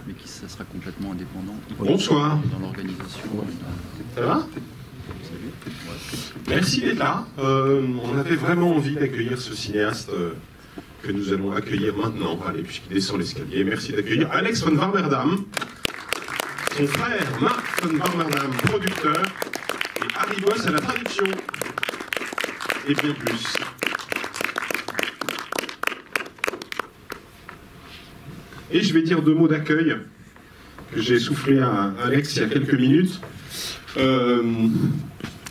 mais qui ça sera complètement indépendant. Bonsoir. Dans l'organisation. Ça va? Merci d'être là. On avait vraiment envie d'accueillir ce cinéaste que nous allons accueillir maintenant, allez, puisqu'il descend l'escalier. Merci d'accueillir Alex van Warmerdam, son frère Mark van Warmerdam, producteur, et Harry Boss à la traduction, et bien plus. Et je vais dire 2 mots d'accueil que j'ai soufflé à Alex il y a quelques minutes.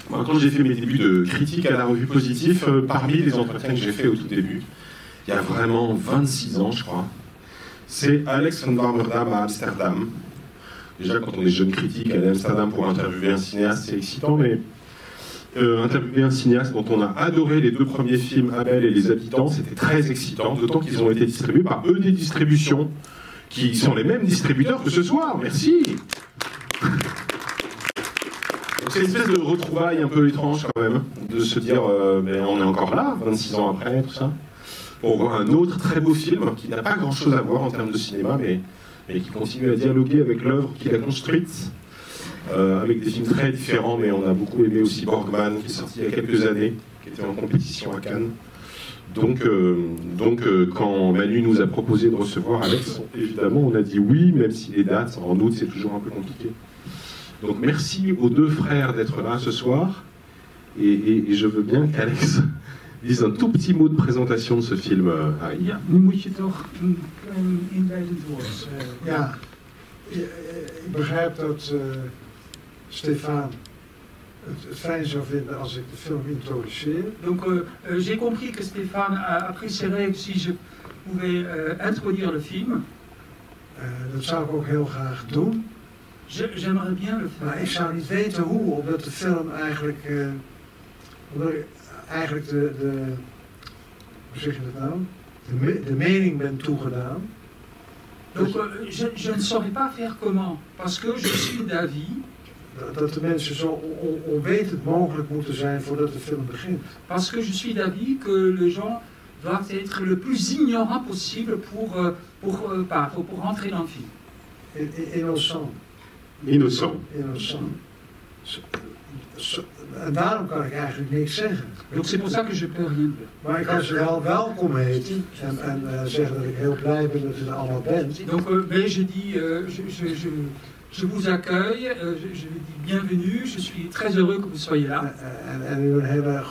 Quand j'ai fait mes débuts de critique à la revue Positif, parmi les entretiens que j'ai fait au tout début, il y a vraiment 26 ans, je crois, c'est Alex van Warmerdam à Amsterdam. Déjà, quand on est jeune critique, aller à Amsterdam pour interviewer un cinéaste, c'est excitant, mais interviewer un cinéaste dont on a adoré les 2 premiers films, Abel et Les Habitants, c'était très excitant, d'autant qu'ils ont été distribués par ED Distribution, qui sont les mêmes distributeurs que ce soir. Merci. C'est une espèce de retrouvaille un peu étrange quand même, de se dire mais on est encore là, 26 ans après, tout ça, pour voir un autre très beau film qui n'a pas grand-chose à voir en termes de cinéma, mais qui continue à dialoguer avec l'œuvre qu'il a construite, avec des films très différents, mais on a beaucoup aimé aussi Borgman, qui est sorti il y a quelques années, qui était en compétition à Cannes. Donc quand Manu nous a proposé de recevoir Alex, évidemment on a dit oui, même si les dates en août c'est toujours un peu compliqué. Donc merci aux 2 frères d'être là ce soir, et je veux bien qu'Alex dise un tout petit mot de présentation de ce film. Ja, nu moet je toch een klein inleidend woord. Ja, ik begrijp dat Stefan het fijn zou vinden als ik de film introduceer. Donc j'ai compris que Stéphane apprécierait si je pouvais introduire le film. Dat zou ik ook heel graag doen. J'aimerais bien le faire. Maar ik zou niet weten hoe, omdat de film eigenlijk, hoe zeg je dat nou? De mening ben toegedaan. Donc je ne saurais pas faire comment, parce que je suis d'avis. Dat de mensen zo onwetend mogelijk moeten zijn voordat de film begint. Parce que je suis d'avis que les gens doivent être le plus ignorants possible pour rentrer dans le film. Innocent. Innocent. En daarom kan ik eigenlijk niks zeggen. Donc c'est pour ça que je peux rien dire. Maar ik kan ze wel welkom heten en zeggen dat ik heel blij ben dat u er allemaal bent. Donc mais je dis, je vous accueille, je dis bienvenue, je suis très heureux que vous soyez là. En u een hele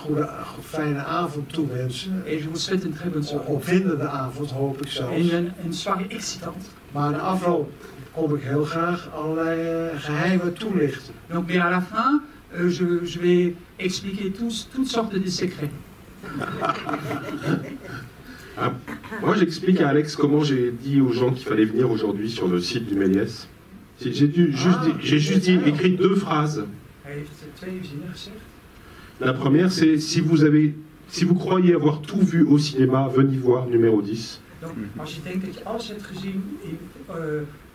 fijne avond toewensen. Et je vous souhaite une très bonne soirée. Opwindende avond hoop ik zelfs. Et une soirée excitante. Maar na afloop kom ik heel graag allerlei geheimen toelichten. Donc mais à la fin, je vais expliquer toutes sortes de secrets. Moi j'explique à Alex comment j'ai dit aux gens qu'il fallait venir aujourd'hui sur le site du Méliès. J'ai juste écrit 2 phrases. La première c'est si vous croyez avoir tout vu au cinéma, venez voir numéro 10. Donc, als je denkt dat je alles hebt gezien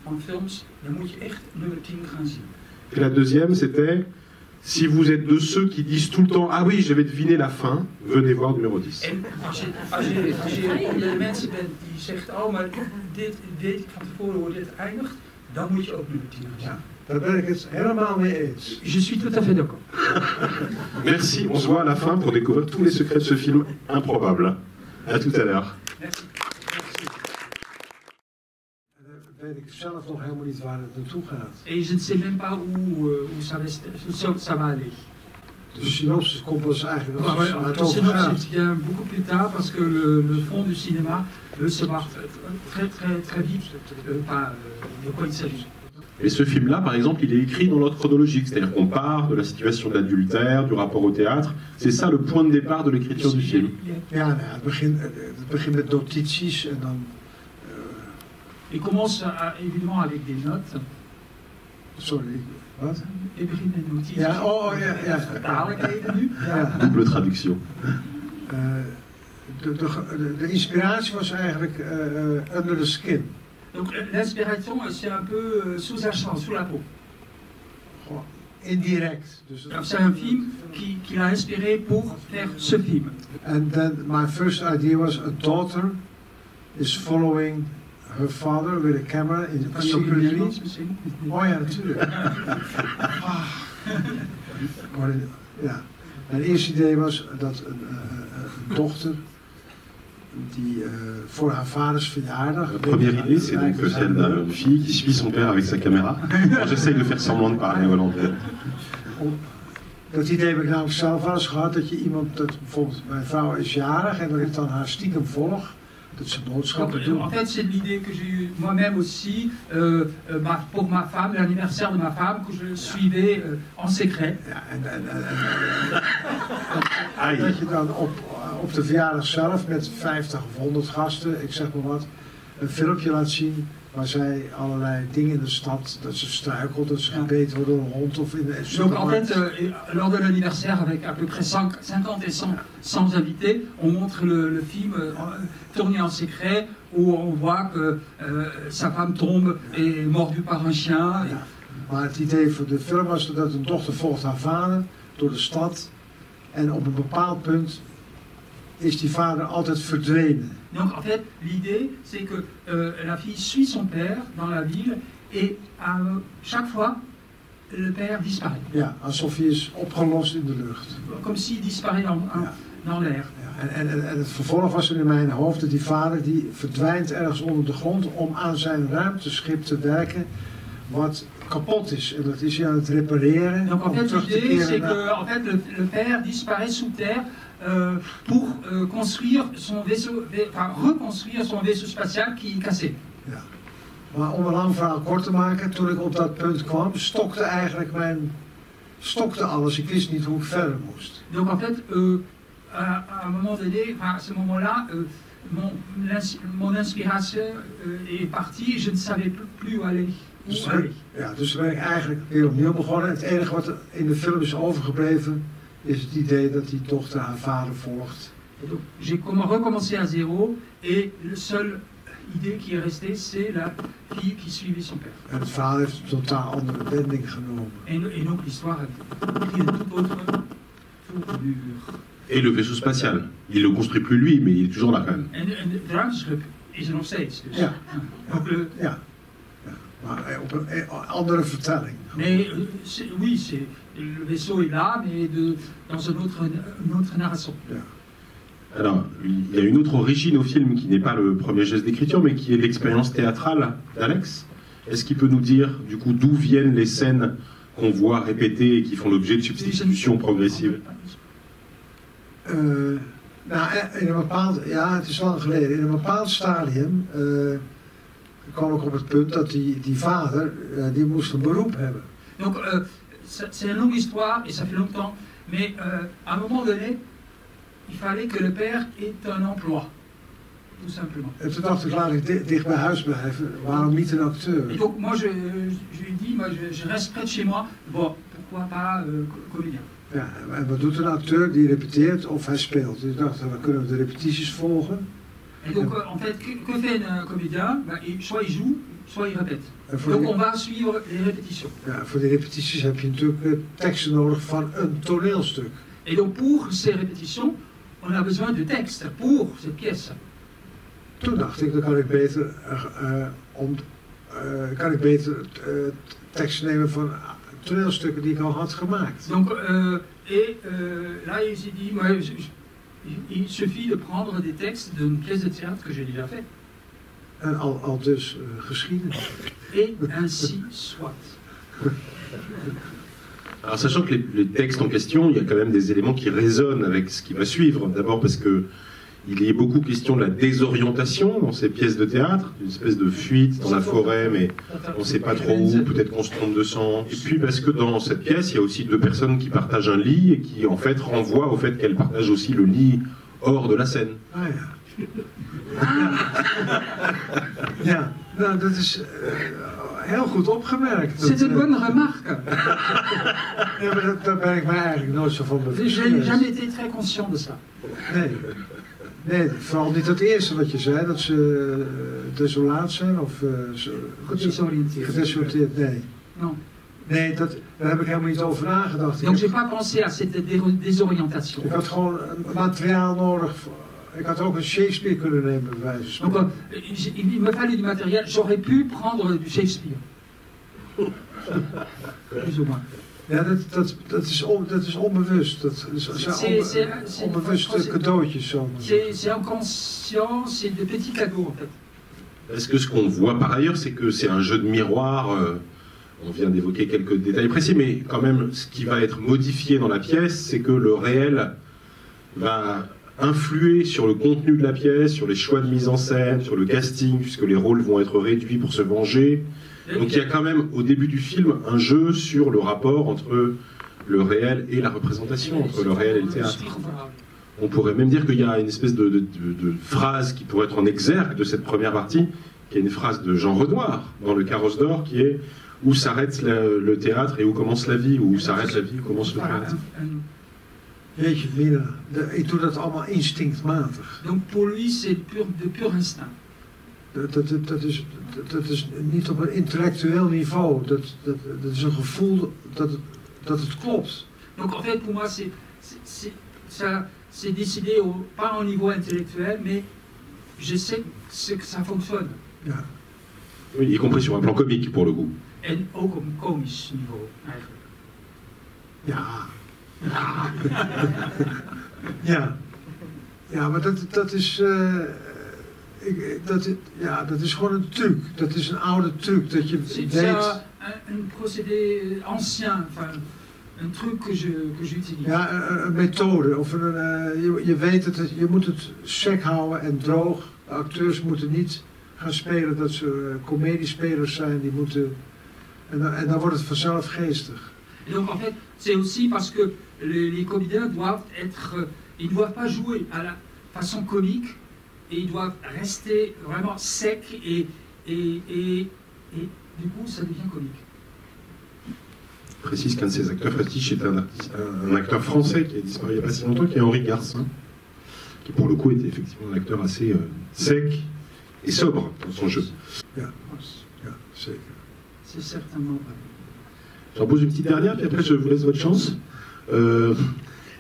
van films, dan moet je echt nummer 10 gaan zien. Et la deuxième c'était si vous êtes de ceux qui disent tout le temps ah oui, j'avais deviné la fin, venez voir numéro 10. En als je onder de mensen bent die zegt oh maar dit weet ik van tevoren hoe dit eindigt, dan moet je ook nummer 10 gaan zien. Ja, daar ben ik het helemaal mee eens. Je suis tout à fait d'accord. Merci, on se voit à la fin pour découvrir tous les secrets de ce film improbable. À tout à l'heure. Merci. Weet ik zelf nog helemaal niet waar het naartoe gaat. Et je ne sais même pas où ça va aller. De synopsis komt dus eigenlijk Le synopsis vient beaucoup plus tard parce que le fond du cinéma veut savoir très vite de quoi il s'agit. Et ce film-là, par exemple, il est écrit dans l'ordre chronologique, c'est-à-dire qu'on part de la situation d'adultère, du rapport au théâtre. C'est ça le point de départ de l'écriture du film. Ja, het begint met notities en dan... Il commence évidemment avec des notes. Sorry, wat? Il begint met notities. Ja, ja. Vertaal ik even nu. Ja. Double traduction. De inspiratie was eigenlijk under the skin. Donc l'inspiration, c'est un peu sous la chambre, sous la peau. Indirect. C'est un film qui l'a inspiré pour faire ce film. And then my first idea was a daughter is following her father with a camera in Kan je ook in secretly. Nederlands misschien? Oh ja, natuurlijk. Maar ja, mijn eerste idee was dat een dochter die voor haar vaders verjaardag... La première idée, c'est donc celle d'une fille qui suit son père avec sa caméra. Alors, j'essaye de faire semblant de parler hollandais. Dat idee heb ik namelijk zelf wel eens gehad, dat je iemand, dat bijvoorbeeld mijn vrouw is jarig en dat ik dan haar stiekem volg, dat ze boodschappen doen. En fait, c'est l'idée que j'ai eue moi-même aussi pour ma femme, l'anniversaire de ma femme, que je suivais en secret. Ja, en dat je dan op de verjaardag zelf met 50 of 100 gasten, ik zeg maar wat, een filmpje laat zien waar zij allerlei dingen in de stad, dat ze struikelt, dat ze gebeten worden door een hond of in de Donc en fait, lors de l'anniversaire avec à peu près 50 et 100 invités, on montre le film tourné en secret où on voit que sa femme tombe et est mordue par un chien. Ja, maar het idee voor de film was dat een dochter volgt haar vader door de stad en op een bepaald punt is die vader altijd verdwenen. Donc en fait, l'idée c'est que la fille suit son père dans la ville et chaque fois le père disparaît. Ja, alsof hij is opgelost in de lucht. Comme s'il disparaît dans l'air. Ja, en het vervolg was er in mijn hoofd dat die vader die verdwijnt ergens onder de grond om aan zijn ruimteschip te werken wat kapot is. En dat is hij aan het repareren. Donc en om fait, terug te l'idée c'est keren que en fait, le père disparaît sous terre pour construire son vaisseau, enfin reconstruire son vaisseau spatial qui est cassé. Ja. Maar om een lang verhaal kort te maken, toen ik op dat punt kwam, stokte alles. Ik wist niet hoe ik verder moest. Donc en fait, à un moment donné, enfin, à ce moment-là, mon inspiration est partie et je ne savais plus où aller. Dus toen ben ik eigenlijk weer opnieuw begonnen. Het enige wat er in de film is overgebleven, is het idee dat die dochter haar vader volgt. Donc j'ai recommencé à zéro et le seul idée qui est restée, c'est la fille qui suivait son père. En het verhaal heeft een totaal andere wending genomen. Et donc l'histoire a pris une toute autre tournure. Et le vaisseau spatial, il le construit plus lui, mais il est toujours là quand même. En de ruimteschip is er nog steeds. Dus. Ja. Donc Ja. Maar op een andere vertelling. Mais oui, le vaisseau est là, mais dans une autre narration. Ja. Alors, il y a une autre origine au film qui n'est pas le premier geste d'écriture, mais qui est l'expérience théâtrale d'Alex. Est-ce qu'il peut nous dire, du coup, d'où viennent les scènes qu'on voit répétées et qui font l'objet de substitutions progressives? Nou, in een bepaald, ja, het is lang geleden. In een bepaald stadium kwam ik op het punt dat die vader, die moest een beroep hebben. Donc, c'est une longue histoire et ça fait longtemps, mais à un moment donné, il fallait que le père ait un emploi, tout simplement. En toen dacht ik, laat ik dicht bij huis blijven. Waarom niet een acteur? Et donc, moi, je lui ai dit, moi, je reste près de chez moi. Bon, pourquoi pas comédien? Ja, en wat doet een acteur? Die repeteert of hij speelt. Dus ik dacht, dan kunnen we de repetities volgen. Et donc, en fait, que fait un comédien? Soit il joue, soit il répète. Donc, on va suivre les répétitions. Ja, voor die repetities heb je natuurlijk teksten nodig van een toneelstuk. Et donc, pour ces répétitions, on a besoin de textes pour cette pièce. Toen dacht ik, dan kan ik beter teksten nemen van toneelstukken die ik al had gemaakt. Donc, là, il s'est dit, il suffit de prendre des textes d'une pièce de théâtre que j'ai déjà faite. En al dus geschiedenis. Et ainsi soit. Alors, sachant que les textes en question, il y a quand même des éléments qui résonnent avec ce qui va suivre. D'abord parce que il y a beaucoup question de la désorientation dans ces pièces de théâtre, une espèce de fuite dans la forêt, mais on ne sait pas trop où, peut-être qu'on se trompe de sens. Et puis parce que dans cette pièce, il y a aussi deux personnes qui partagent un lit et qui en fait renvoient au fait qu'elles partagent aussi le lit hors de la scène. Ah ja. Ja, nou dat is heel goed opgemerkt. C'est une bonne remarque. Ja, maar daar ben ik mij eigenlijk nooit zo van bewust. Je n'ai jamais été très conscient de ça. Nee, vooral niet het eerste wat je zei, dat ze desolaat zijn of gedesoriënteerd. Nee. Non. Nee, daar heb ik helemaal niet over nagedacht. Donc j'ai pas pensé à cette désorientation. Ik had gewoon materiaal nodig. Ik had ook een Shakespeare kunnen nemen, bij wijze van Donc, spreken. il me fallait du matériel. J'aurais pu prendre du Shakespeare. Plus ou moins. Ja, dat is onbewust. Dat zijn onbewuste cadeautjes. Zo. C'est inconscient, c'est des petits cadeaux en fait. Parce que ce qu'on voit par ailleurs, c'est que c'est un jeu de miroir. On vient d'évoquer quelques détails précis, mais quand même, ce qui va être modifié dans la pièce, c'est que le réel va influer sur le contenu de la pièce, sur les choix de mise en scène, sur le casting, puisque les rôles vont être réduits pour se venger. Donc il y a quand même, au début du film, un jeu sur le rapport entre le réel et la représentation, entre le réel et le théâtre. On pourrait même dire qu'il y a une espèce de phrase qui pourrait être en exergue de cette première partie, qui est une phrase de Jean Renoir, dans Le Carrosse d'Or, qui est « Où s'arrête le théâtre et où commence la vie » ou « Où s'arrête la vie, où commence le théâtre ». Jeetje, Mina, ik doe dat allemaal instinctmatig. Donc pour lui, c'est de pur instinct. Dat is niet op een intellectueel niveau. Dat is een gevoel dat het klopt. Donc en fait, pour moi, c'est décidé pas au niveau intellectuel, mais je sais que ça fonctionne. Ja. Oui, y compris sur un plan comique, pour le coup. En ook op een komisch niveau, eigenlijk. Ja. Ja. Ja, maar dat is... dat is gewoon een truc. Dat is een oude truc. Dat je C'est weet... un procédé ancien, enfin, un truc que j'utilise. Ja, een methode. Of je weet het, je moet het sec houden en droog. De acteurs moeten niet gaan spelen dat ze comediespelers zijn. Die moeten... En dan wordt het vanzelf geestig. Et donc en fait, c'est aussi parce que les comédiens doivent être... Ils ne doivent pas jouer à la façon comique, et ils doivent rester vraiment secs et du coup ça devient comique. Je précise qu'un de ses acteurs fétiches est un acteur français qui a disparu il n'y a pas si longtemps, qui est Henri Garcin, qui pour le coup était effectivement un acteur assez sec et sobre dans son jeu. Ja, zeker. C'est certainement vrai. J'en pose une petite dernière, puis après je vous laisse votre chance.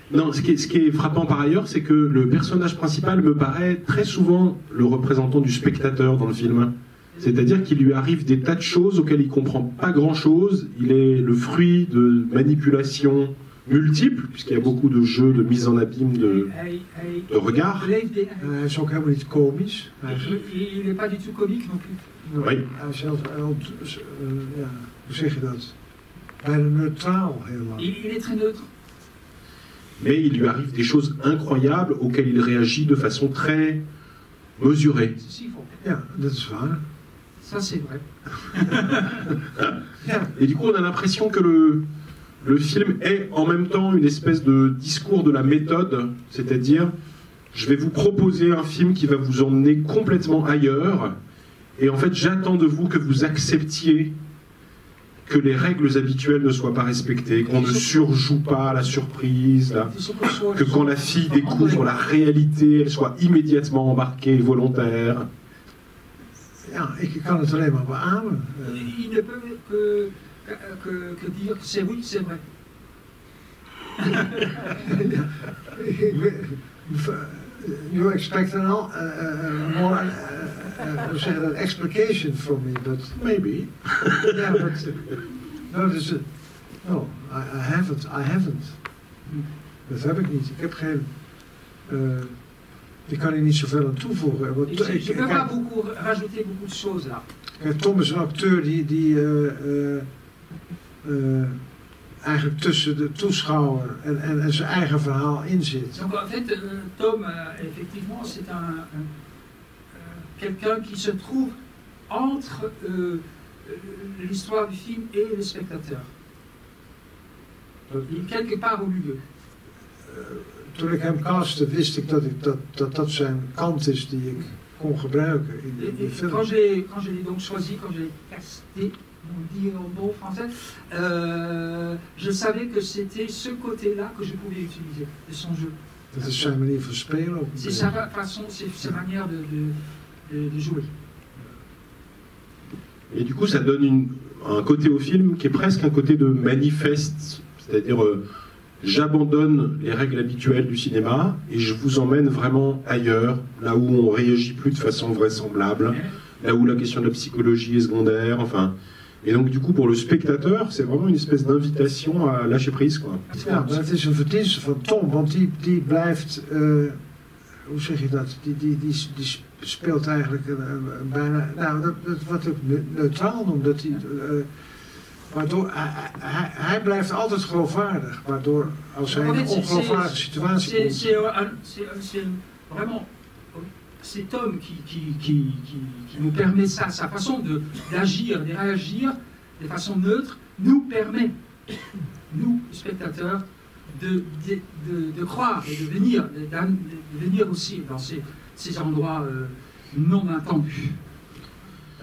Non, ce qui est frappant par ailleurs, c'est que le personnage principal me paraît très souvent le représentant du spectateur dans le film. C'est-à-dire qu'il lui arrive des tas de choses auxquelles il ne comprend pas grand-chose. Il est le fruit de manipulations multiples, puisqu'il y a beaucoup de jeux, de mise en abîme, de regard. Hij is ook helemaal niet komisch. Il n'est pas du tout comique non plus. Oui. Hij is zelfs, ja, hoe zeg je dat? Bijna neutraal heel lang. Il est très neutre. Mais il lui arrive des choses incroyables auxquelles il réagit de façon très mesurée. Ceci, faut. Ja, dat is waar. Ça c'est vrai. Et du coup, on a l'impression que le film est en même temps une espèce de discours de la méthode, c'est-à-dire, je vais vous proposer un film qui va vous emmener complètement ailleurs, et en fait, j'attends de vous que vous acceptiez que les règles habituelles ne soient pas respectées, qu'on ne surjoue pas la surprise, là, que quand la fille découvre la réalité, elle soit immédiatement embarquée, volontaire. Ja, ik kan het alleen maar beamen. Il ne peut que dire que c'est oui, c'est vrai. You expect an more, hoe zeg je dat, explication from me, but Maybe. yeah, but no, no, I haven't. Dat heb ik niet. Ik heb geen. Ik kan hier niet zoveel aan toevoegen. Je ne peux pas rajouter beaucoup de choses là. Kijk, Tom is een acteur die eigenlijk tussen de toeschouwer en zijn eigen verhaal in zit. Donc en fait, Tom, effectivement, c'est quelqu'un qui se trouve entre l'histoire du film et le spectateur. Il est quelque part au milieu. Toen ik hem castte, wist ik dat zijn kant is die ik kon gebruiken in de film. Quand je l'ai donc choisi, quand je l'ai casté, on dit en bon français, je savais que c'était ce côté-là que je pouvais utiliser de son jeu. Dat is zijn manier van spelen. C'est sa façon, c'est sa manière de jouer. Et du coup, ça donne un côté au film qui est presque un côté de manifeste, c'est-à-dire j'abandonne les règles habituelles du cinéma et je vous emmène vraiment ailleurs, là où on réagit plus de façon vraisemblable, là où la question de la psychologie est secondaire, enfin. Et donc du coup pour le spectateur, c'est vraiment une espèce d'invitation à lâcher prise, quoi. Ja, maar het is een verdienste van Tom, want die blijft, hoe zeg je dat, die speelt eigenlijk bijna, nou, dat wat ik neutraal noem, dat waardoor hij blijft altijd geloofwaardig, waardoor als hij in een ongeloofwaardige situatie komt. C'est Tom qui nous permet ça, sa façon d'agir, de réagir de façon neutre, nous permet, nous, spectateurs, de croire et de venir aussi dans ces endroits non attendus.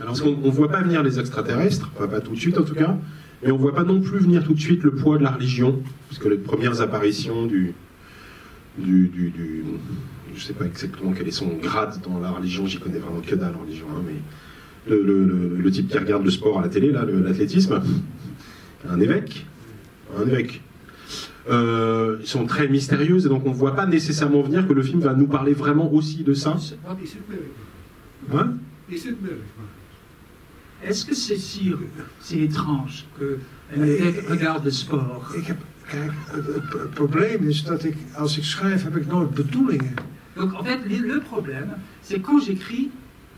Alors, on ne voit pas venir les extraterrestres, enfin, pas tout de suite en tout cas, mais on ne voit pas non plus venir tout de suite le poids de la religion, puisque les premières apparitions je ne sais pas exactement quel est son grade dans la religion, j'y connais vraiment que dalle en religion, hein, mais le type qui regarde le sport à la télé, là, l'athlétisme, un évêque. Ils sont très mystérieuses et donc on ne voit pas nécessairement venir que le film va nous parler vraiment aussi de ça. Hein? Est-ce que c'est étrange que regarde le sport? Kijk, het probleem is dat als ik schrijf, heb ik nooit bedoelingen. Donc en fait, le problème, c'est quand j'écris,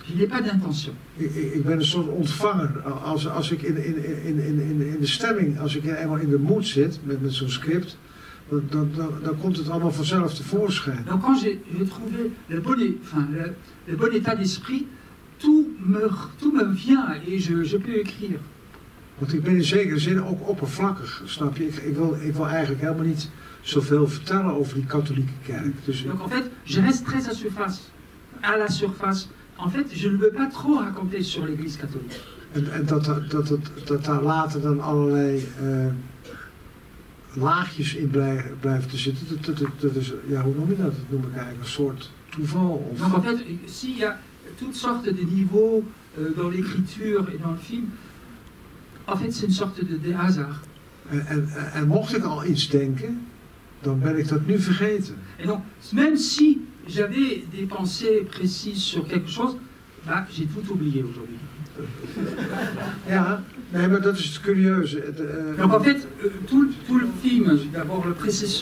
je n'ai pas d'intention. Ik ben een soort ontvanger. Als ik in de stemming, als ik eenmaal in de mood zit met zo'n script, dan komt het allemaal vanzelf tevoorschijn. Donc quand j'ai trouvé le bon état d'esprit, tout me vient et je peux écrire. Want ik ben in zekere zin ook oppervlakkig, snap je? Ik wil eigenlijk helemaal niet zoveel vertellen over die katholieke kerk. Dus donc en fait, je reste très à la surface. En fait, je ne veux pas trop raconter sur l'église catholique. En dat daar later dan allerlei laagjes in blijven te zitten. Dat is, ja, hoe noem je dat? Dat noem ik eigenlijk een soort toeval. Donc en fait, s'il y a toutes sortes de niveaux dans l'écriture et dans le film, en fait, c'est une sorte de hasard. En mocht ik al iets denken, dan ben ik dat nu vergeten. Et donc, même si j'avais des pensées précises sur quelque chose, bah, j'ai tout oublié aujourd'hui. Ja, nee, maar dat is het curieuze. Donc en fait, tout le film, d'abord le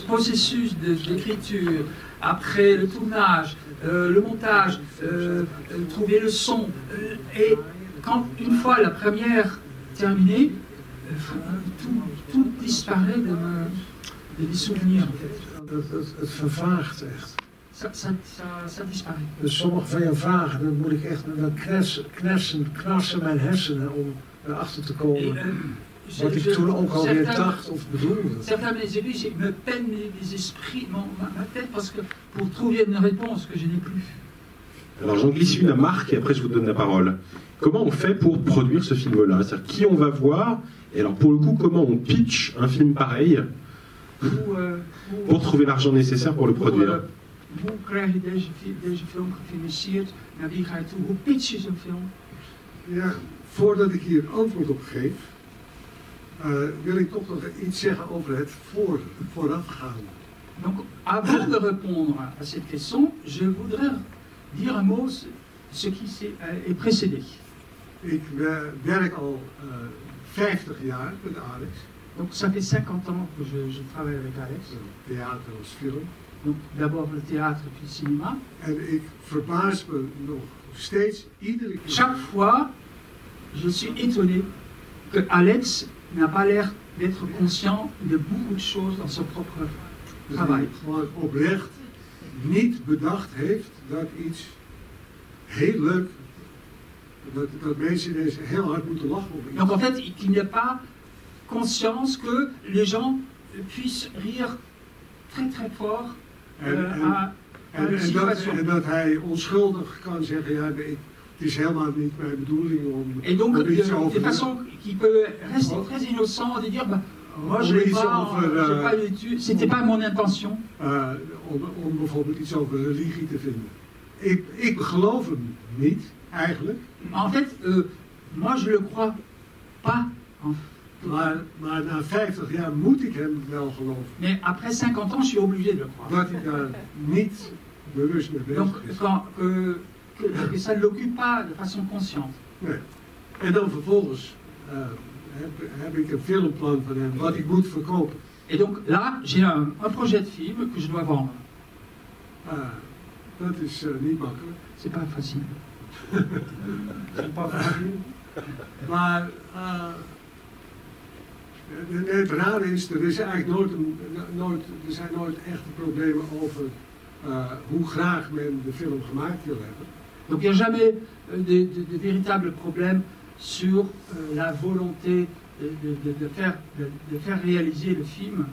processus d'écriture, après le tournage, le montage, trouver le son, et quand une fois la première terminée, tout disparaît de mes souvenirs en fait. Het vervaagt echt. Ça disparaît. Dus sommige van je vragen, dan moet ik echt knarsen mijn hersenen om erachter te komen. Wat ik toen ook alweer dacht of bedoelde. Certains de mes écrits, me peine les esprits, ma tête, parce que pour trouver une réponse que je n'ai plus. Alors j'en glisse une à Marc et après je vous donne la parole. Comment on fait pour produire ce film-là? C'est-à-dire qui on va voir? Et alors pour le coup, comment on pitch un film pareil pour trouver l'argent nécessaire pour le produire? Hoe krijg je deze film gefinancierd? Naar wie ga je toe? Hoe pitch je zo'n film? Ja, voordat ik hier antwoord op geef, wil ik toch nog iets zeggen over het voorafgaan. Donc, avant de répondre à cette question, je voudrais dire un mot ce qui est précédé. Ik werk al 50 jaar met Alex. Donc, ça fait 50 ans que je travaille avec Alex. Theater als film. Donc, d'abord le théâtre puis le cinéma. En ik verbaas me nog steeds iedere keer. Chaque fois, je suis étonné que Alex n'a pas l'air d'être conscient de beaucoup de choses dans son propre travail. Gewoon oprecht niet bedacht heeft dat iets heel leuk, dat mensen ineens heel hard moeten lachen op iets. Donc en fait, qu'il n'y a pas conscience que les gens puissent rire très très fort à une situation. En dat hij onschuldig kan zeggen, ja, het is helemaal niet mijn bedoeling om Et donc, iets over de façon qui peut rester très innocent, de dire, bah, moi je l'ai pas étudié, c'était pas mon intention. Om bijvoorbeeld iets over religie te vinden. Ik geloof hem niet, eigenlijk. En fait, moi je le crois pas. Maar na 50 jaar moet ik hem wel geloven. Mais après 50 ans, je suis obligé de le croire. Dat hij daar niet bewust mee bezig Donc, is. que ça ne l'occupe pas de façon consciente. Nee. En dan vervolgens heb ik een filmplan van hem, wat ik moet verkopen. Et donc là, j'ai un projet de film que je dois vendre. Dat is niet makkelijk. C'est pas facile. Maar het rare is, er zijn nooit echte problemen over hoe graag men de film gemaakt wil hebben. Donc il n'y a jamais de véritables problèmes sur la volonté de faire réaliser le film.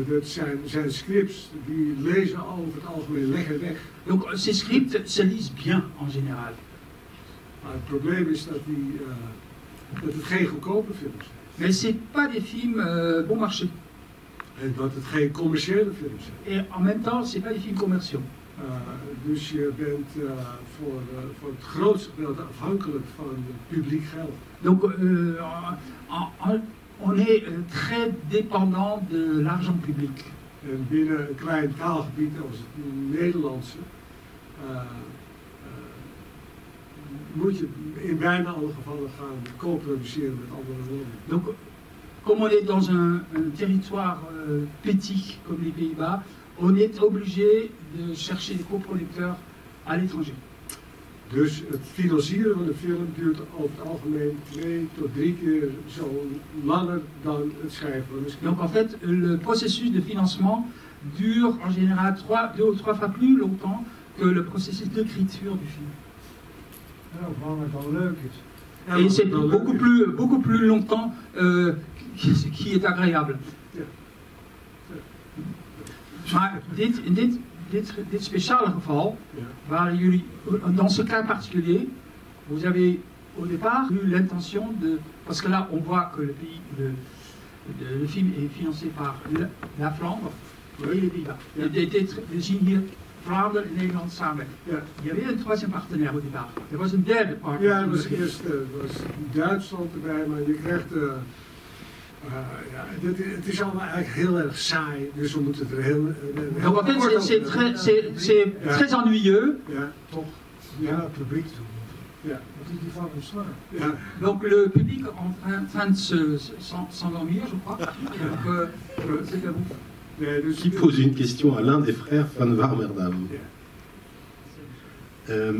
Dat zijn scripts die lezen over het algemeen lekker weg. Donc ces scripts se lisent bien en général. Maar het probleem is dat het geen goedkope films zijn. Mais ce n'est pas des films bon marché. En dat het geen commerciële films zijn. Et en même temps, ce n'est pas des films commerciaux. Dus je bent voor het grootste gedeelte afhankelijk van publiek geld. Donc on est très dépendant de l'argent public. En binnen een klein taalgebied als het Nederlandse moet je in bijna alle gevallen gaan co-produceren met andere landen. Donc, comme on est dans un territoire petit comme les Pays-Bas, on est obligé de chercher des coproducteurs à l'étranger. Dus het financieren van de film duurt over het algemeen 2 tot 3 keer zo langer dan het schrijven van de script. Donc en fait, le processus de financement dure en général 2 ou 3 fois plus longtemps que le processus d'écriture du film. Ja, waarom het dan leuk is. Et c'est beaucoup plus longtemps qui est agréable. Maar dit speciale geval, waar jullie, dans ce cas particulier, vous avez au départ eu l'intention de, parce que là on voit que le film est financé par la Flandre et les Pays-Bas. We zien hier Vlaanderen en Nederland samen. Ja. Il y avait een troisième partenaire au départ. Er was een derde partner. Ja, er was eerst Duitsland erbij, maar je krijgt... het is allemaal eigenlijk heel erg saai, dus we moeten het er heel... Donc en fait, c'est très ennuyeux. Ja, Toch? Ja, het publiek toe. ja. Wat is die van ontslaan? Ja. Donc le public est en train de s'endormir, je crois. Donc c'est à vous. Nee, dus, Qui pose une question à l'un des frères Van Warmerdam.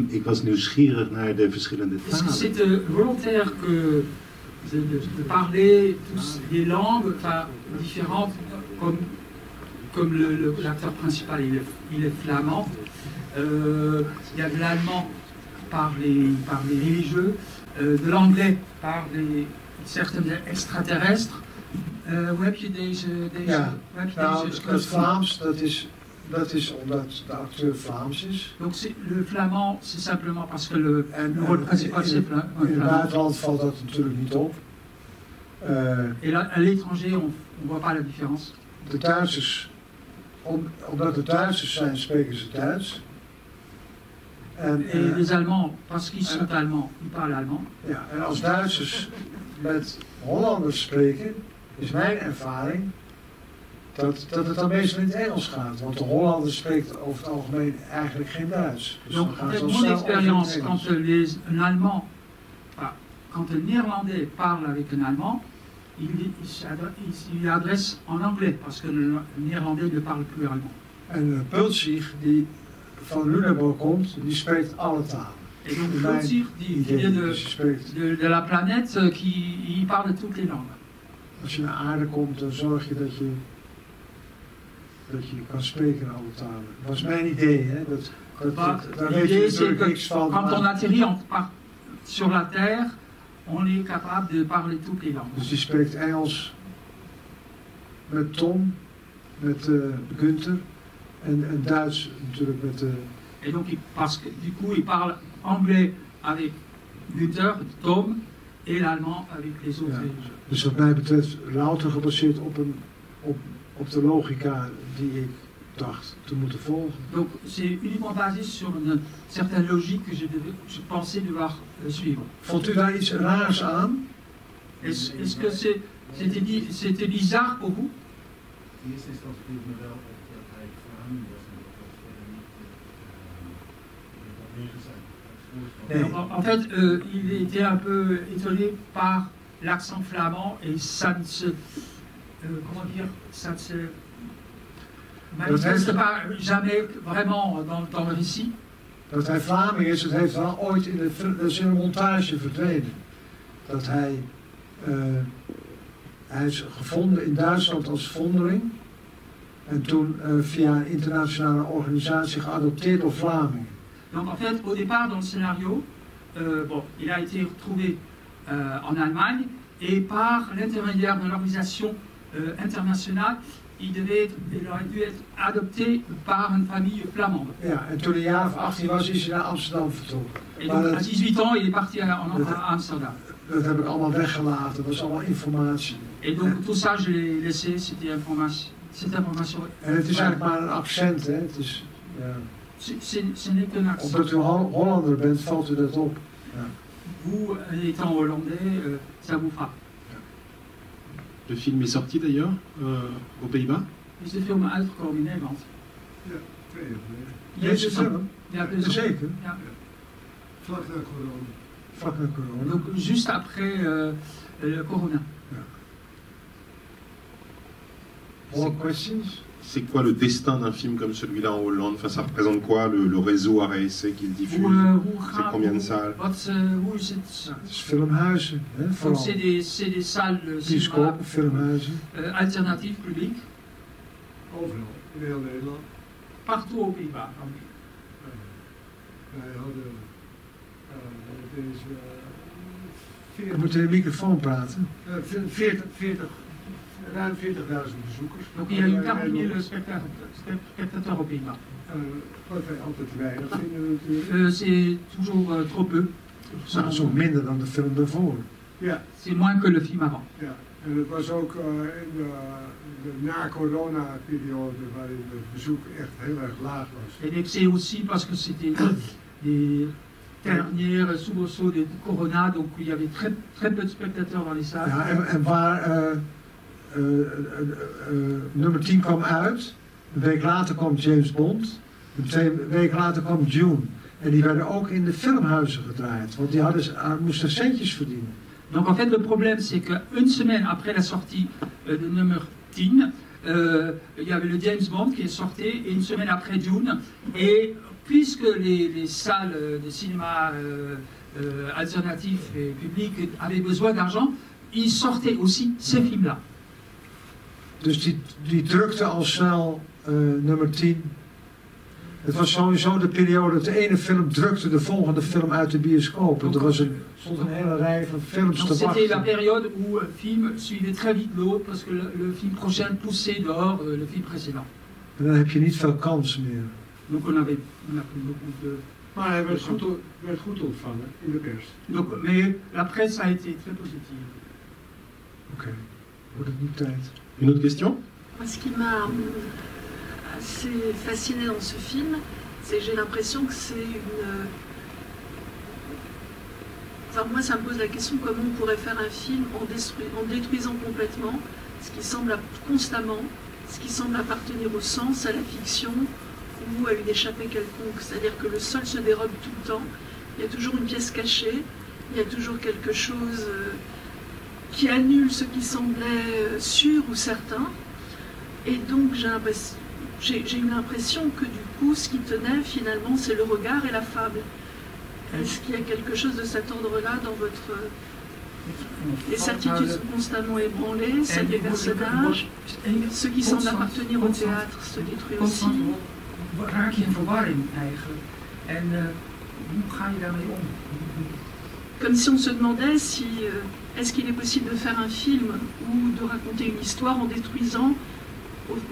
Ik was nieuwsgierig naar de verschillende Est-ce que talen. c'est volontaire que de parler tous des langues différentes, comme l'acteur principal il est flamand, il y a de l'allemand par les religieux, de l'anglais par certains extraterrestres. Hoe heb je deze Nou, script? het Vlaams, dat is omdat de acteur Vlaams is. Donc le flamand, c'est simplement parce que le rôle principal c'est In het flamand. buitenland valt dat natuurlijk niet op. Et là, à l'étranger, on ne voit pas la différence. De Duitsers, omdat het Duitsers zijn, spreken ze Duits. En, Et les Allemands, parce qu'ils sont allemands, ils parlent allemand. ja, en als Duitsers met Hollanders spreken, is mijn ervaring dat het dan meestal in het Engels gaat. Want de Hollander spreekt over het algemeen eigenlijk geen Duits. Dus Donc, dan gaan en ze fait, al mon snel over in expérience, het quand Engels. un Allemand, quand un Néerlandais parle avec un Allemand, il adresse en anglais, parce que le Néerlandais ne parle plus allemand. En Pultzig, die van Lüneburg komt, die spreekt alle talen. Et donc, Mijn Pultzig, die idee, vient dus die spreekt. de la planète, il parle toutes les langues. Als je naar aarde komt, dan zorg je dat je kan spreken alle talen. Dat was mijn idee, hè. Daar weet je L'idée, c'est natuurlijk que niks van. quand on Maar, atterrit sur la Terre, on est capable de parler toutes les langues. dus die spreekt Engels met Tom, met Gunther en Duits natuurlijk met... Et donc, parce que du coup, il parle anglais avec Günther, Tom, et l'allemand avec les autres. Ja. Dus wat mij betreft louter gebaseerd op de logica die ik dacht te moeten volgen. Donc, c'est uniquement basé sur une certaine logique que je pensais devoir suivre. Vond u daar iets raars aan? Est-ce que c'était bizarre pour vous? Eerste instantie viel me wel op dat hij verhouding was en dat was verder niet neergezet. En fait, il était un peu étonné par l'accent flamand et ça ne se, comment dire, ça ne se manifeste pas jamais vraiment dans le récit. Dat hij Vlaming is, het heeft wel ooit in dat is in de montage verdwenen. Dat hij is gevonden in Duitsland als vondeling. En toen via een internationale organisatie geadopteerd door Vlamingen. Donc en fait, au départ dans le scénario, bon, il a été retrouvé en Allemagne et par l'intermédiaire de l'organisation internationale, il aurait dû être adopté par une famille flamande. Ja, en toen hij een jaar of 18 was, is hij naar Amsterdam vertrokken. Et donc à 18 ans, il est parti à Amsterdam. Dat heb ik allemaal weggelaten, dat is allemaal informatie. Et donc tout ça, je l'ai laissé, c'était information. En het is eigenlijk maar een accent, hè? Het is, ja. Ce n'est qu'un accent. Omdat u Hollander bent, valt u dat op. Ja. Vous, étant hollandais, ça vous frappe. Le film est sorti d'ailleurs aux Pays-Bas. Is de film uitgekomen in Nederland? Ja, 2 jaar geleden. Deze film? Ja, zeker. Ja. Vlak na corona. Vlak na corona. Donc juste après le corona. Ja. More questions? C'est quoi le destin d'un film comme celui-là en Hollande? Enfin, ça représente quoi le réseau RSC qu'il diffuse? C'est combien de salles? Hoe is het? Het is filmhuizen. Hè, Donc c'est des salles cinéma filmhuizen. Alternatief publiek. Overal, in heel Nederland. Partout aux Pays-Bas. Wij hadden deze Je moet in de microfoon praten. ruim 40.000 bezoekers. Donc il y a une 40 000 spectateurs aux Pays-Bas. Wat wij altijd te weinig vinden natuurlijk. C'est toujours trop peu. Dat is ook minder dan de film daarvoor. Ja. C'est moins que le film avant. Ja. En het was ook in de na-corona-periode waarin het bezoek echt heel erg laag was. Et c'est aussi parce que c'était les dernières soubresauts de corona, donc il y avait très peu de spectateurs dans les salles. Ja, en waar nummer 10 kwam uit, een week later kwam James Bond, en 2 weken later kwam Dune. En die werden ook in de filmhuizen gedraaid, want die moesten centjes verdienen. Donc en fait le problème c'est qu'une semaine après la sortie de numéro 10, il y avait le James Bond qui est sorti, et une semaine après Dune, et puisque les salles de cinéma alternatifs et publics avaient besoin d'argent, ils sortaient aussi ces films-là. Dus die drukte al snel nummer 10. Het was sowieso de periode dat de ene film drukte de volgende film uit de bioscoop. En er stond een hele rij van films te wachten. C'était la période où un film suivait très vite l'autre parce que le film prochain poussait dehors le film précédent. En dan heb je niet veel kans meer. Donc on a pris beaucoup de... Maar hij werd goed ontvangen in de pers. Donc, mais la presse a été très positive. Oké, wordt het niet tijd. Une autre question? Ce qui m'a assez fasciné dans ce film, c'est que j'ai l'impression que c'est une... Enfin, moi, ça me pose la question comment on pourrait faire un film en détruisant complètement ce qui semble constamment, ce qui semble appartenir au sens, à la fiction ou à une échappée quelconque. C'est-à-dire que le sol se dérobe tout le temps, il y a toujours une pièce cachée, il y a toujours quelque chose qui annule ce qui semblait sûr ou certain. Et donc j'ai eu l'impression que du coup, ce qui tenait finalement, c'est le regard et la fable. Est-ce qu'il y a quelque chose de cet ordre-là dans votre... Les certitudes sont constamment ébranlées, celles des personnages, ce qui semble appartenir au théâtre se détruit aussi. Raak je in verwarring eigenlijk? En hoe ga je daarmee om? Comme si on se demandait si est-ce qu'il est possible de faire un film ou de raconter une histoire en détruisant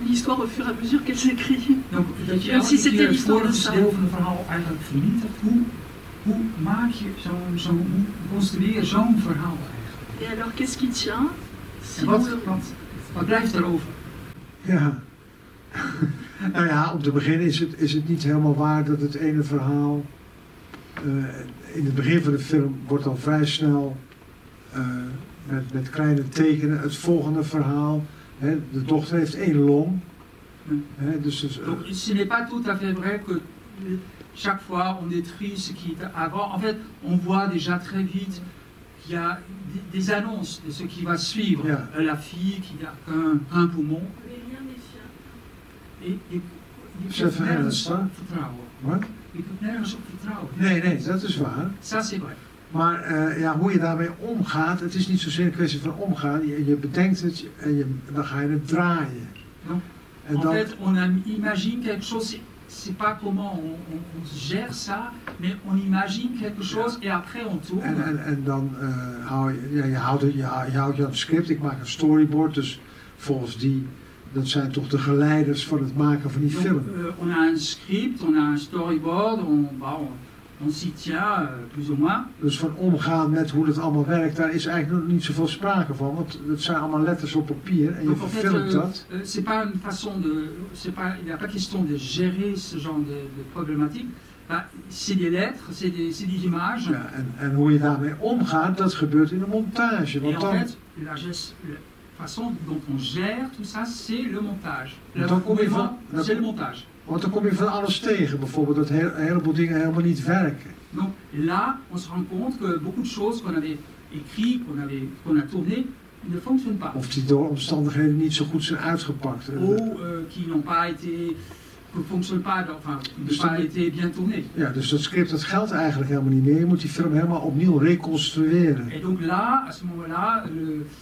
l'histoire au fur et à mesure qu'elle s'écrit. Donc, dat je Comme si c'était het l'histoire de ça. deel van het verhaal eigenlijk vernietigt. Hoe maak je hoe construeer je zo'n verhaal eigenlijk? Et alors qu'est-ce qui tient? En wat blijft er over? Ja. Nou ja, om te beginnen is het niet helemaal waar dat het ene verhaal... in het begin van de film wordt al vrij snel met kleine tekenen, het volgende verhaal. Hè, de dochter heeft 1 long. Hè, dus, Donc ce n'est pas tout à fait vrai que chaque fois on détruit ce qui est avant. En fait, on voit déjà très vite qu'il y a des annonces de ce qui va suivre. Ja. La fille qui n'a qu'un poumon. Mais rien n'est fiable. Je Chef kunt nergens Ernst, hè? op vertrouwen. Wat? Je kunt nergens op vertrouwen. Nee, dat is waar. Ça c'est vrai. Maar ja, hoe je daarmee omgaat, het is niet zozeer een kwestie van omgaan. Je bedenkt het en dan ga je het draaien. Non. En En dan, fait, on imagine quelque chose, c'est pas comment on gère ça, mais on imagine quelque chose et après on tourne. en dan hou je houdt je aan het script. Ik maak een storyboard, dus volgens dat zijn toch de geleiders van het maken van die Donc, film. on a un script, on a un storyboard, on s'y tient plus ou moins. Dus van omgaan met hoe het allemaal werkt, daar is eigenlijk nog niet zoveel sprake van. Want het zijn allemaal letters op papier en je Donc en fait, verfilmt dat. c'est pas une façon de, il n'y a pas question de gérer ce genre de problématique. Bah, c'est des lettres, c'est des images. Ja, en hoe je daarmee omgaat, dat gebeurt in de montage. Et Want en dan, fait, la façon dont on gère tout ça, c'est le montage. Le Donc, combien mouvement, van- c'est le montage. want dan kom je van alles tegen. Bijvoorbeeld dat een heleboel dingen helemaal niet werken. Donc là, on se rend compte que beaucoup de choses qu'on avait écrites, qu'on a tournées, ne fonctionnent pas. Of die door omstandigheden niet zo goed zijn uitgepakt. Ou qui n'ont pas été, ne fonctionnent pas, enfin, qui n'ont Dus pas dan- été bien tournées. Ja, dus dat script dat geldt eigenlijk helemaal niet meer. Je moet die film helemaal opnieuw reconstrueren. Et donc là, à ce moment-là,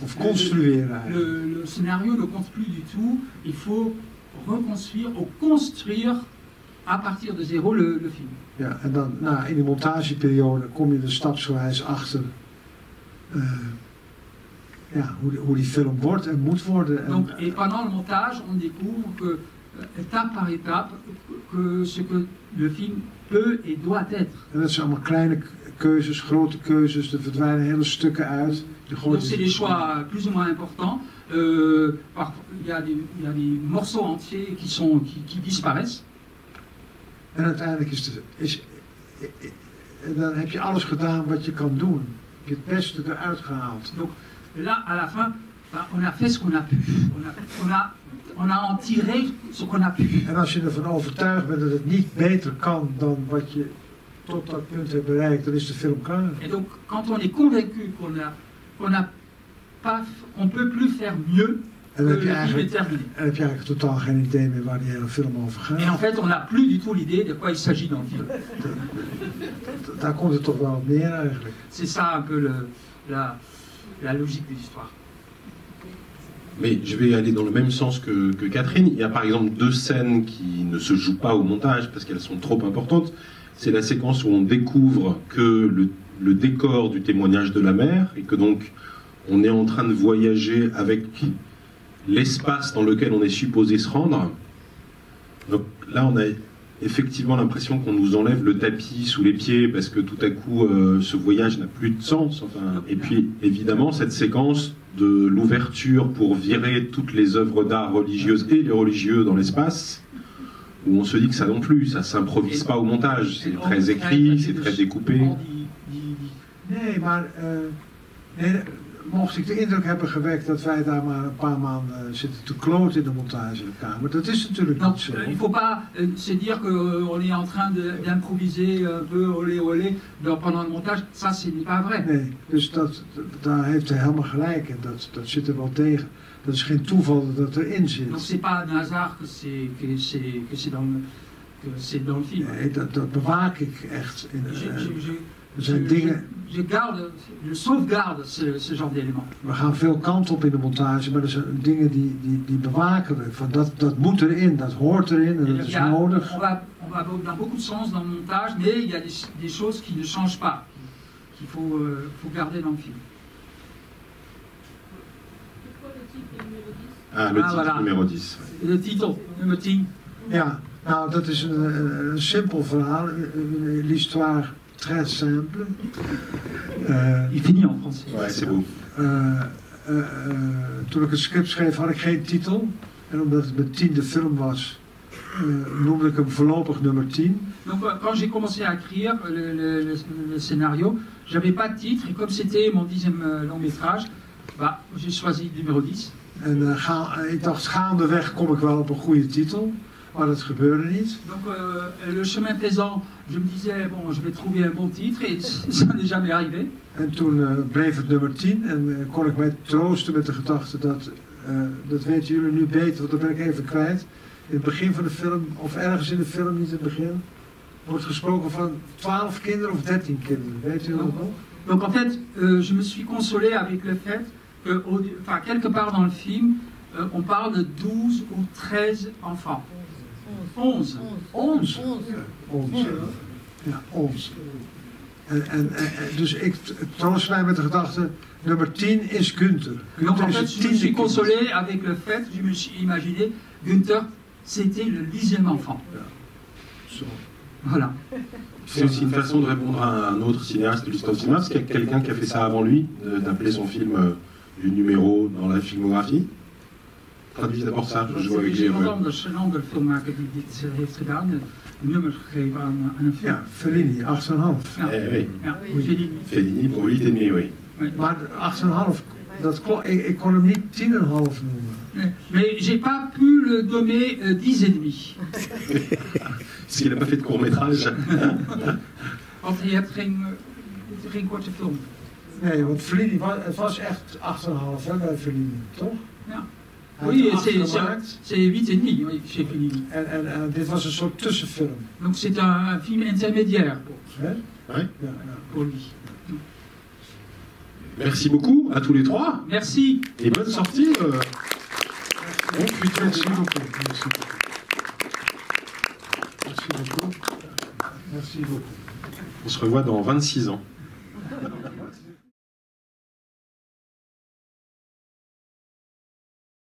Of construeren eigenlijk. le scénario ne compte plus du tout. Il faut reconstruire ou construire à partir de zéro le film. Ja, en dan in die montageperiode kom je er stapsgewijs achter hoe die film wordt en moet worden. Donc, et pendant le montage, on découvre que, étape par étape, que ce que le film peut et doit être. En dat zijn allemaal kleine keuzes, grote keuzes, er verdwijnen hele stukken uit. Donc c'est des choix plus ou moins importants. Il y a des morceaux entiers qui disparaissent. En uiteindelijk dan heb je alles gedaan wat je kan doen. Je hebt het beste eruit gehaald. Donc là, à la fin, on a fait ce qu'on a pu. On a en tiré ce qu'on a pu. En als je ervan overtuigd bent dat het niet beter kan dan wat je tot dat punt hebt bereikt, dan is de film klaar. Et donc, quand on est convaincu qu'on peut plus faire mieux, En que dan le film est terminé. heb je eigenlijk totaal geen idee meer waar die hele film over Et en gaat. fait, on n'a plus du tout l'idée de quoi il s'agit dans le film. Daar komt het toch wel op neer eigenlijk. C'est ça un peu la logique de l'histoire. Mais je vais aller dans le même sens que Catherine. Il y a par exemple 2 scènes qui ne se jouent pas au montage parce qu'elles sont trop importantes. C'est la séquence où on découvre que le décor du témoignage de la mère et que donc on est en train de voyager avec l'espace dans lequel on est supposé se rendre. Donc là, on a effectivement l'impression qu'on nous enlève le tapis sous les pieds parce que tout à coup, ce voyage n'a plus de sens. Enfin, et puis, évidemment, cette séquence de l'ouverture pour virer toutes les œuvres d'art religieuses et les religieux dans l'espace, où on se dit que ça non plus, ça s'improvise pas au montage. C'est très écrit, c'est très découpé. Nee, maar mocht ik de indruk hebben gewekt dat wij daar maar een paar maanden zitten te kloten in de montagekamer. Dat is natuurlijk Non, niet zo. il ne faut pas se dire qu'on est en train d'improviser un peu olé pendant le montage. Ça, ce n'est pas vrai. Nee, dus daar heeft hij helemaal gelijk in. Dat zit er wel tegen. Dat is geen toeval dat het erin Donc zit. c'est pas un hasard que c'est dans le film. Nee, dat bewaak ik echt. Er zijn dingen. Je sauvegarde ce genre d'éléments. We gaan veel kanten op in de montage, maar er zijn dingen die bewaken we. Van dat moet erin, dat hoort erin en dat is nodig. On va dans beaucoup de sens dans le montage, mais il y a des choses qui ne changent pas, qu'il faut garder dans le film. Ah, le titre voilà. numéro 10. Le titre, numéro 10. Ja, nou dat is een simpel verhaal. L'histoire très simple. Il finit en français. Ouais, c'est beau. Toen ik het script schreef had ik geen titel. En omdat het mijn 10e film was, noemde ik hem voorlopig nummer 10. Donc quand j'ai commencé à écrire le scénario, j'avais pas de titre et comme c'était mon 10e long métrage, Bah, j'ai choisi le numéro 10. En ik dacht, gaandeweg kom ik wel op een goede titel, maar dat gebeurde niet. Donc, le chemin faisant, je me disais, bon, je vais trouver un bon titre, et ça n'est jamais arrivé. En toen bleef het nummer 10 en kon ik mij troosten met de gedachte dat weten jullie nu beter, want dat ben ik even kwijt. In het begin van de film, of ergens in de film, niet in het begin, wordt gesproken van 12 kinderen of 13 kinderen. Weet u dat nog? Donc en fait, je me suis consolé avec le fait que, enfin, quelque part dans le film, on parle de 12 ou 13 enfants. 11. 11. Ja, 11. Dus ik troost mij met de gedachte, nummer 10 is Günther. Donc en Günther fait, is je me suis kind. consolé avec le fait, je me suis imaginé, Günther, c'était le 10e enfant. Zo. Voilà. C'est aussi une façon de répondre à un autre cinéaste de l'histoire du cinéma, parce qu'il y a quelqu'un qui a fait ça avant lui, d'appeler son film du numéro dans la filmographie. Traduis d'abord ça, je joue avec Er is een ander filmmaker die dit heeft gedaan, een nummer gegeven aan een film. Ja, Fellini, 8,5. Ja, Oui. ja, Fellini. Fellini pour 8,5, oui. Maar 8,5, dat klopt. Ik kon hem niet 10,5 noemen. Mais j'ai pas pu le nommer 10,5. Parce qu'il n'a pas fait de court-métrage. Want je hebt geen korte film. Nee, want Fellini, het was echt 8,5 bij Fellini, toch? Ja. Hij Oui, had 8 gemaakt. c'est 8,5 oui, chez Fellini. En dit was een soort tussenfilm. Donc c'est un film intermédiaire Hè? Ouais. Ja. pour lui. Merci beaucoup à tous les trois. Merci. Et bonne sortie. Bon futur. Merci beaucoup. Merci beaucoup. Merci beaucoup. On se revoit dans 26 ans.